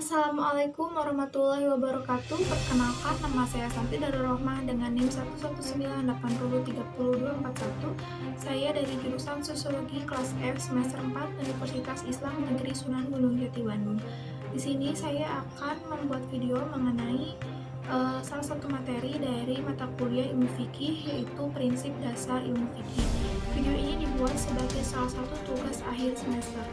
Assalamualaikum warahmatullahi wabarakatuh. Perkenalkan, nama saya Santi dari Rohmah dengan NIM 11980302241. Saya dari jurusan Sosiologi kelas F semester 4 Universitas Islam Negeri Sunan Gunung Jati Bandung. Di sini saya akan membuat video mengenai salah satu materi dari mata kuliah Ilmu Fikih, yaitu prinsip dasar ilmu fikih. Video ini dibuat sebagai salah satu tugas akhir semester.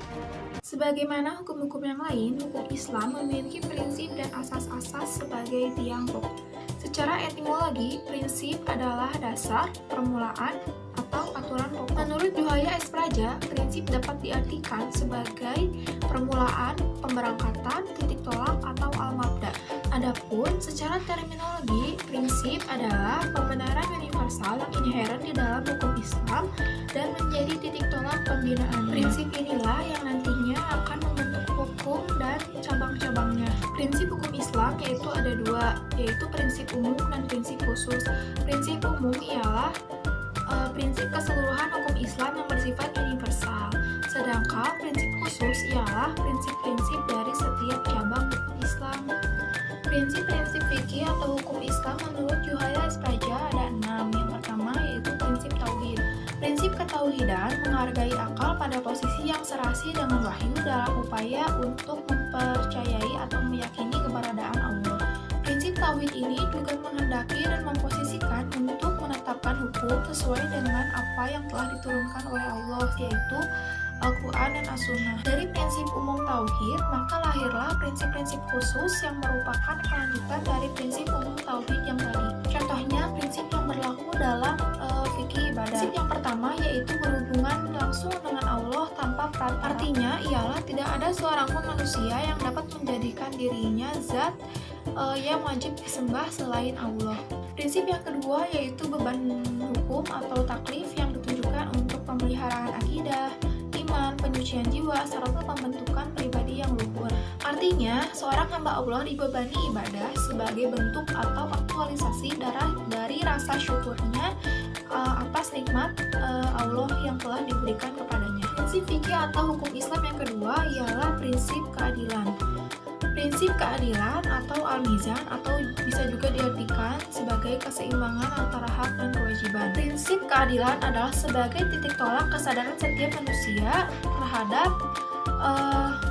Sebagaimana hukum-hukum yang lain, hukum Islam memiliki prinsip dan asas-asas sebagai tiang pokok. Secara etimologi, prinsip adalah dasar, permulaan, atau aturan pokok. Menurut Juhaya S. Praja, prinsip dapat diartikan sebagai permulaan, pemberangkatan, titik tolak, atau al-mabda. Adapun secara terminologi, prinsip adalah pembenaran universal yang inheren di dalam hukum Islam dan menjadi titik tolak pembinaan. Prinsip inilah yang nantinya akan membentuk hukum dan cabang-cabangnya. Prinsip hukum Islam yaitu ada dua, yaitu prinsip umum dan prinsip khusus. Prinsip umum ialah prinsip keseluruhan hukum Islam yang bersifat universal, sedangkan prinsip khusus ialah prinsip-prinsip dari setiap cabang hukum Islam. Prinsip-prinsip fikih atau hukum Islam menurut Juhaya S. Praja ada 6. Yang pertama yaitu prinsip tauhid. Prinsip ketauhidan menghargai akal pada posisi yang serasi dengan wahyu dalam upaya untuk mempercayai atau meyakini keberadaan Allah. Prinsip tauhid ini juga menghendaki dan memposisikan untuk menetapkan hukum sesuai dengan apa yang telah diturunkan oleh Allah, yaitu Al-Quran dan As-Sunnah. Dari prinsip umum tauhid, maka lahirlah prinsip-prinsip khusus yang merupakan kelanjutan dari prinsip umum tauhid yang tadi. Contohnya, prinsip yang berlaku dalam fikih ibadah. Prinsip yang pertama yaitu berhubungan langsung dengan Allah tanpa perantara. Artinya ialah tidak ada seorang pun manusia yang dapat menjadikan dirinya zat yang wajib disembah selain Allah. Prinsip yang kedua yaitu beban hukum atau taklif yang ditujukan untuk pemeliharaan akidah, iman, penyucian jiwa, serta pembentukan pribadi yang luhur. Artinya, seorang hamba Allah dibebani ibadah sebagai bentuk atau aktualisasi dari rasa syukurnya atas nikmat Allah yang telah diberikan kepadanya. Prinsip fikih atau hukum Islam yang kedua ialah prinsip keadilan. Prinsip keadilan atau al-mizan atau bisa juga diartikan sebagai keseimbangan antara hak dan kewajiban. Prinsip keadilan adalah sebagai titik tolak kesadaran setiap manusia terhadap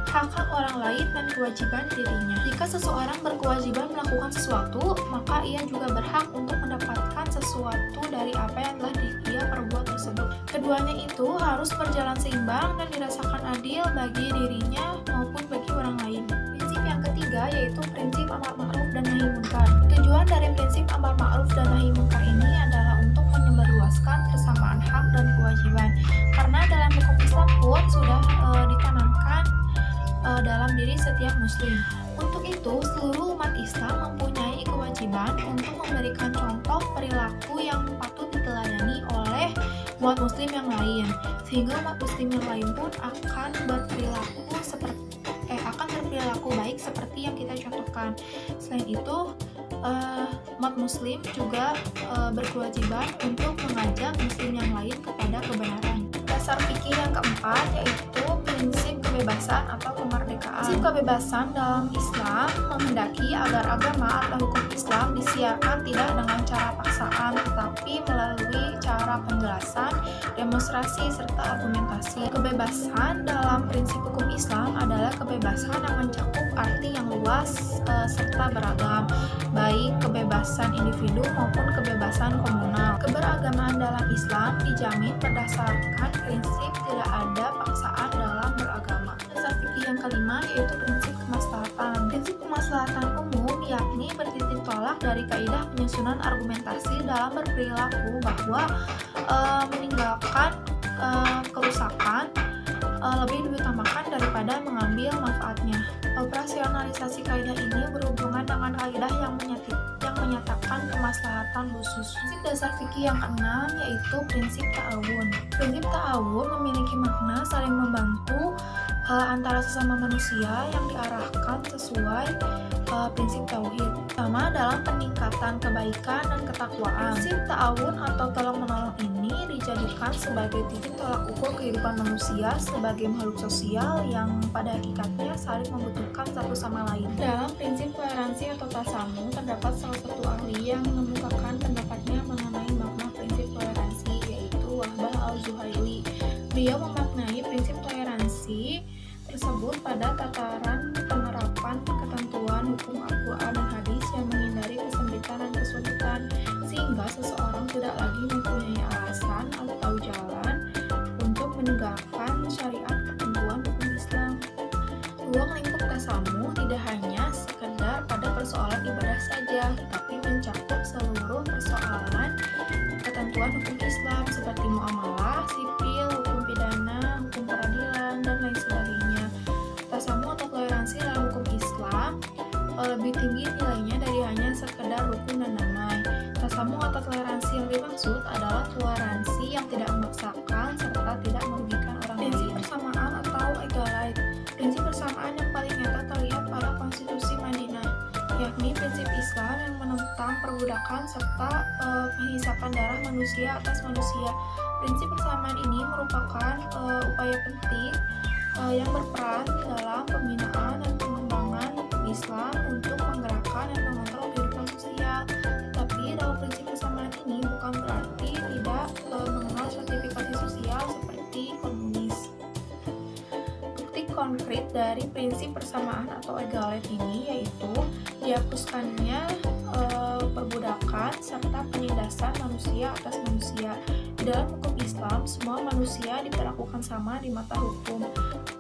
hak-hak orang lain dan kewajiban dirinya. Jika seseorang berkewajiban melakukan sesuatu, maka ia juga berhak untuk mendapatkan sesuatu dari apa yang telah dia perbuat tersebut. Keduanya itu harus berjalan seimbang dan dirasakan adil bagi dirinya maupun bagi orang lain. Prinsip yang ketiga yaitu prinsip amar ma'ruf dan nahi munkar. Tujuan dari prinsip amar ma'ruf dan nahi munkar ini adalah untuk menyebarluaskan kesamaan hak dan kewajiban. Karena dalam hukum Islam pun sudah ditanamkan dalam diri setiap muslim. Untuk itu, seluruh umat Islam mempunyai kewajiban untuk memberikan contoh perilaku yang patut diteladani oleh umat muslim yang lain, sehingga umat muslim yang lain pun akan berperilaku baik seperti yang kita contohkan. Selain itu, umat muslim juga berkewajiban untuk mengajak muslim yang lain kepada kebenaran. Dasar fikih yang keempat yaitu prinsip kebebasan atau kemerdekaan. Prinsip kebebasan dalam Islam menghendaki agar agama atau hukum Islam disiarkan tidak dengan cara paksaan, tetapi melalui cara penjelasan, demonstrasi, serta argumentasi. Kebebasan dalam prinsip hukum Islam adalah kebebasan yang mencakup arti yang luas serta beragam, baik kebebasan individu maupun kebebasan komunal. Keberagaman dalam Islam dijamin berdasarkan prinsip tidak ada paksaan dalam beragama. Dasar fikih yang kelima yaitu prinsip kemaslahatan. Prinsip kemaslahatan umum yakni bertitik tolak dari kaidah penyusunan argumentasi dalam berperilaku bahwa meninggalkan kerusakan lebih diutamakan daripada mengambil manfaatnya. Operasionalisasi kaidah ini berhubungan dengan kaidah yang menyatakan kemaslahatan khusus. Prinsip dasar fikih yang keenam yaitu prinsip ta'awun. Prinsip ta'awun memiliki makna saling membantu antara sesama manusia yang diarahkan sesuai prinsip tauhid, terutama dalam peningkatan kebaikan dan ketakwaan. Prinsip ta'awun atau tolong menolong ini ini dijadikan sebagai titik tolak ukur kehidupan manusia sebagai makhluk sosial yang pada hakikatnya saling membutuhkan satu sama lain. Dalam prinsip toleransi atau tasamu, terdapat salah satu ahli yang mengemukakan pendapatnya mengenai makna prinsip toleransi, yaitu Wahbah al-Zuhaili. Beliau memaknai prinsip toleransi tersebut pada tataran penerapan ketentuan hukum Al-Quran dan hadis yang menghindari kesempitan dan kesulitan, sehingga seseorang tidak lagi mempunyai alasan atau jalan untuk menegakkan syariat ketentuan hukum Islam. Ruang lingkup tasamu tidak hanya sekedar pada persoalan ibadah saja, tapi mencakup seluruh persoalan ketentuan hukum Islam seperti muamalah, sipil, hukum pidana, hukum peradilan, dan lain sebagainya. Tasamu atau toleransi dalam hukum Islam lebih tinggi nilainya dari hanya sekedar rukun dan damai. Tasamu atau toleransi yang dimaksud adalah toleransi yang tidak memaksakan serta tidak merugikan orang lain. Prinsip persamaan atau egalite. Prinsip persamaan yang paling nyata terlihat pada konstitusi Madinah, yakni prinsip Islam yang menentang perbudakan serta penghisapan darah manusia atas manusia. Prinsip persamaan ini merupakan upaya penting yang berperan dalam pembinaan dan pengembangan hukum Islam untuk menggerakkan dan mengontrol kehidupan sosial. Tetapi dalam prinsip persamaan ini bukan berarti tidak mengenal stratifikasi sosial seperti komunis. Bukti konkret dari prinsip persamaan atau egalite ini yaitu dihapuskannya perbudakan serta penindasan manusia atas manusia. Di dalam hukum Islam, semua manusia diperlakukan sama di mata hukum.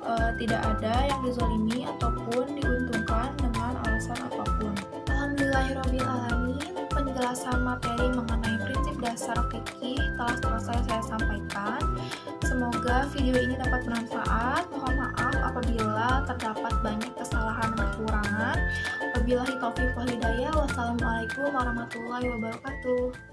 Tidak ada yang dizalimi ataupun diuntungkan dengan alasan apapun. Alhamdulillahirrabbilalamin, penjelasan materi mengenai prinsip dasar fikih telah selesai saya sampaikan. Semoga video ini dapat bermanfaat. Mohon maaf apabila terdapat banyak kesalahan dan kekurangan. Wabillahi taufiq wal hidayah. Wassalamualaikum warahmatullahi wabarakatuh.